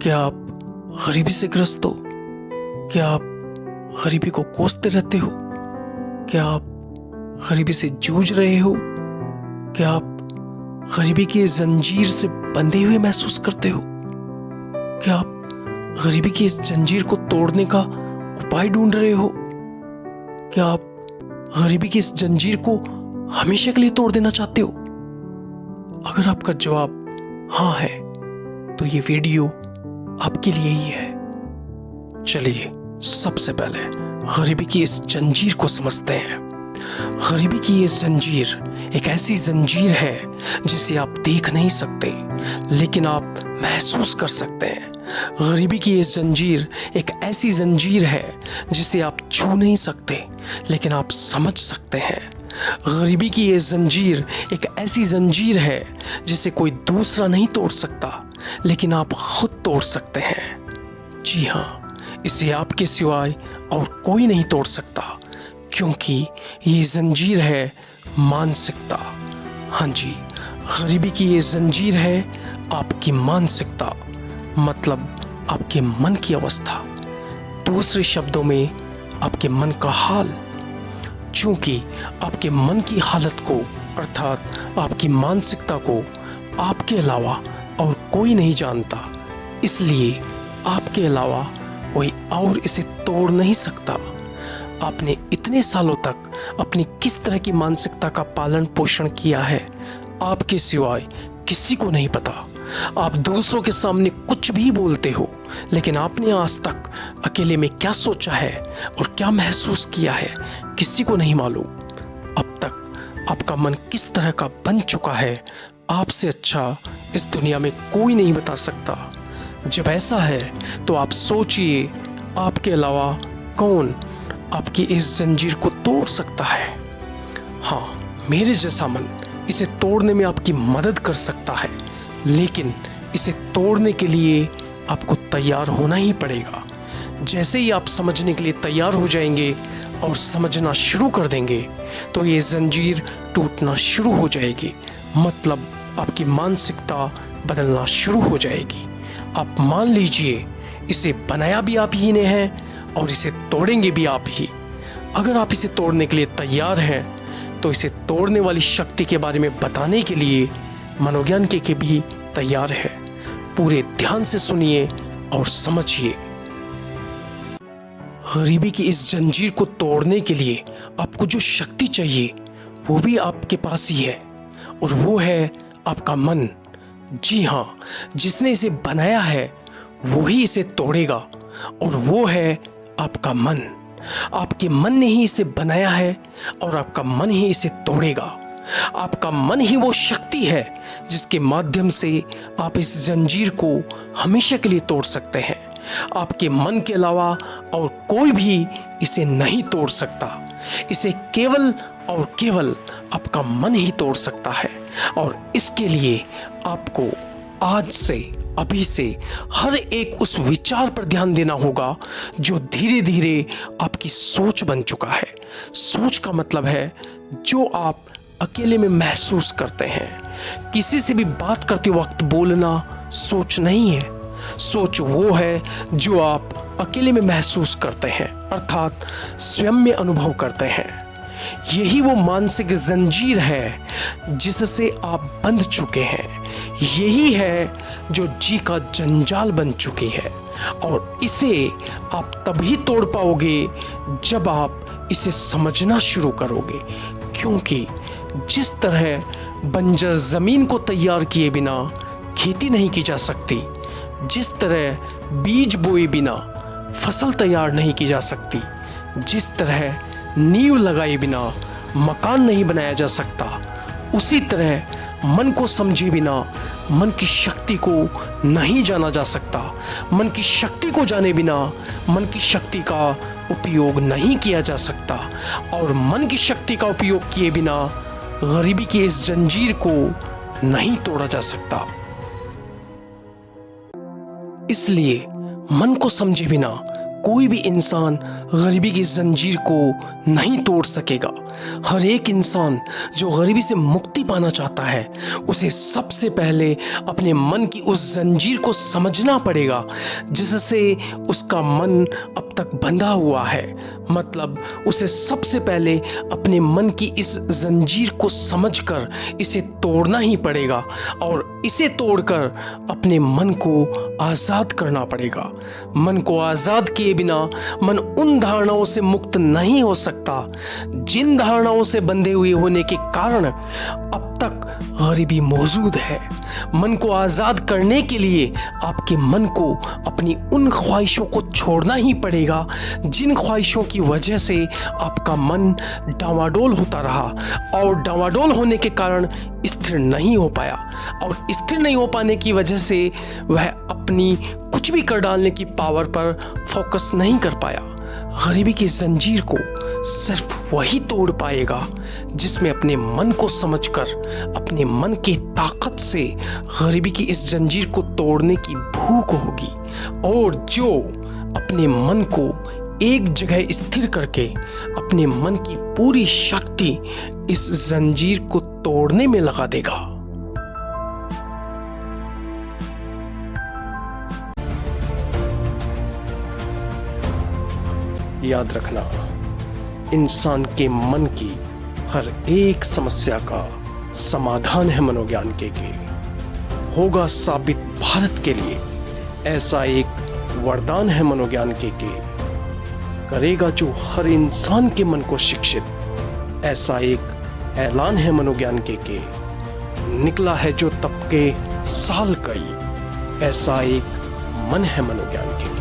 क्या आप गरीबी से ग्रस्त हो? क्या आप गरीबी को कोसते रहते हो? क्या आप गरीबी से जूझ रहे हो? क्या आप गरीबी की इस जंजीर से बंधे हुए महसूस करते हो? क्या आप गरीबी की इस जंजीर को तोड़ने का उपाय ढूंढ रहे हो? क्या आप गरीबी की इस जंजीर को हमेशा के लिए तोड़ देना चाहते हो? अगर आपका जवाब हाँ है तो ये वीडियो आपके लिए ही है। चलिए सबसे पहले गरीबी की इस जंजीर को समझते हैं। गरीबी की ये जंजीर एक ऐसी जंजीर है जिसे आप देख नहीं सकते लेकिन आप महसूस कर सकते हैं। गरीबी की ये जंजीर एक ऐसी जंजीर है जिसे आप छू नहीं सकते लेकिन आप समझ सकते हैं। गरीबी की ये जंजीर एक ऐसी जंजीर है जिसे कोई दूसरा नहीं तोड़ सकता लेकिन आप खुद तोड़ सकते हैं। जी हाँ, इसे आपके सिवाय और कोई नहीं तोड़ सकता क्योंकि ये जंजीर है मानसिकता। हाँ जी, गरीबी की ये जंजीर है आपकी मानसिकता, मतलब आपके मन की अवस्था, दूसरे शब्दों में आपके मन का हाल। चूंकि आपके मन की हालत को अर्थात आपकी मानसिकता को आपके अलावा और कोई नहीं जानता, इसलिए आपके अलावा कोई और इसे तोड़ नहीं सकता। आपने इतने सालों तक अपनी किस तरह की मानसिकता का पालन पोषण किया है आपके सिवाय किसी को नहीं पता। आप दूसरों के सामने कुछ भी बोलते हो लेकिन आपने आज तक अकेले में क्या सोचा है और क्या महसूस किया है किसी को नहीं मालूम। अब तक आपका मन किस तरह का बन चुका है आपसे अच्छा इस दुनिया में कोई नहीं बता सकता। जब ऐसा है तो आप सोचिए आपके अलावा कौन आपकी इस जंजीर को तोड़ सकता है। हाँ, मेरे जैसा मन इसे तोड़ने में आपकी मदद कर सकता है लेकिन इसे तोड़ने के लिए आपको तैयार होना ही पड़ेगा। जैसे ही आप समझने के लिए तैयार हो जाएंगे और समझना शुरू कर देंगे तो ये जंजीर टूटना शुरू हो जाएगी, मतलब आपकी मानसिकता बदलना शुरू हो जाएगी। आप मान लीजिए इसे बनाया भी आप ही ने है और इसे तोड़ेंगे भी आप ही। अगर आप इसे तोड़ने के लिए तैयार हैं तो इसे तोड़ने वाली शक्ति के बारे में बताने के लिए मनोज्ञान के भी तैयार है। पूरे ध्यान से सुनिए और समझिए। गरीबी की इस जंजीर को तोड़ने के लिए आपको जो शक्ति चाहिए वो भी आपके पास ही है और वो है आपका मन। जी हाँ, जिसने इसे बनाया है वो ही इसे तोड़ेगा और वो है आपका मन। आपके मन ने ही इसे बनाया है और आपका मन ही इसे तोड़ेगा। आपका मन ही वो शक्ति है जिसके माध्यम से आप इस जंजीर को हमेशा के लिए तोड़ सकते हैं। आपके मन के अलावा और कोई भी इसे नहीं तोड़ सकता। इसे केवल और केवल आपका मन ही तोड़ सकता है और इसके लिए आपको आज से अभी से हर एक उस विचार पर ध्यान देना होगा जो धीरे धीरे आपकी सोच बन चुका है। सोच का मतलब है जो आप अकेले में महसूस करते हैं। किसी से भी बात करते वक्त बोलना सोच नहीं है। सोच वो है जो आप अकेले में महसूस करते हैं अर्थात स्वयं में अनुभव करते हैं। यही वो मानसिक जंजीर है जिससे आप बंध चुके हैं। यही है जो जी का जंजाल बन चुकी है और इसे आप तभी तोड़ पाओगे जब आप इसे समझना शुरू करोगे, क्योंकि जिस तरह बंजर जमीन को तैयार किए बिना खेती नहीं की जा सकती, जिस तरह बीज बोए बिना फसल तैयार नहीं की जा सकती, जिस तरह नींव लगाए बिना मकान नहीं बनाया जा सकता, उसी तरह मन को समझे बिना मन की शक्ति को नहीं जाना जा सकता। मन की शक्ति को जाने बिना मन की शक्ति का उपयोग नहीं किया जा सकता और मन की शक्ति का उपयोग किए बिना गरीबी की इस जंजीर को नहीं तोड़ा जा सकता। इसलिए मन को समझे बिना कोई भी इंसान गरीबी की जंजीर को नहीं तोड़ सकेगा। हर एक इंसान जो गरीबी से मुक्ति पाना चाहता है, उसे सबसे पहले अपने मन की उस जंजीर को समझना पड़ेगा जिससे उसका मन अब तक बंधा हुआ है। मतलब उसे सबसे पहले अपने मन की इस जंजीर को समझकर इसे तोड़ना ही पड़ेगा और इसे तोड़कर अपने मन को आज़ाद करना पड़ेगा। मन को आज़ाद किए बिना मन उन धारणाओं से मुक्त नहीं हो सकता जिन धारणाओं से बंधे हुए होने के कारण अब तक गरीबी मौजूद है। मन को आज़ाद करने के लिए आपके मन को अपनी उन ख्वाहिशों को छोड़ना ही पड़ेगा जिन ख्वाहिशों की वजह से आपका मन डावाडोल होता रहा और डावाडोल होने के कारण स्थिर नहीं हो पाया और स्थिर नहीं हो पाने की वजह से वह अपनी कुछ भी कर डालने की पावर पर फोकस नहीं कर पाया। गरीबी की जंजीर को सिर्फ वही तोड़ पाएगा जिसमें अपने मन को समझकर अपने मन की ताकत से गरीबी की इस जंजीर को तोड़ने की भूख होगी और जो अपने मन को एक जगह स्थिर करके अपने मन की पूरी शक्ति इस जंजीर को तोड़ने में लगा देगा। याद रखना, इंसान के मन की हर एक समस्या का समाधान है मनोज्ञान के होगा साबित भारत के लिए। ऐसा एक वरदान है मनोज्ञान के करेगा जो हर इंसान के मन को शिक्षित। ऐसा एक ऐलान है मनोज्ञान के निकला है जो तब के साल कई। ऐसा एक मन है मनोज्ञान के।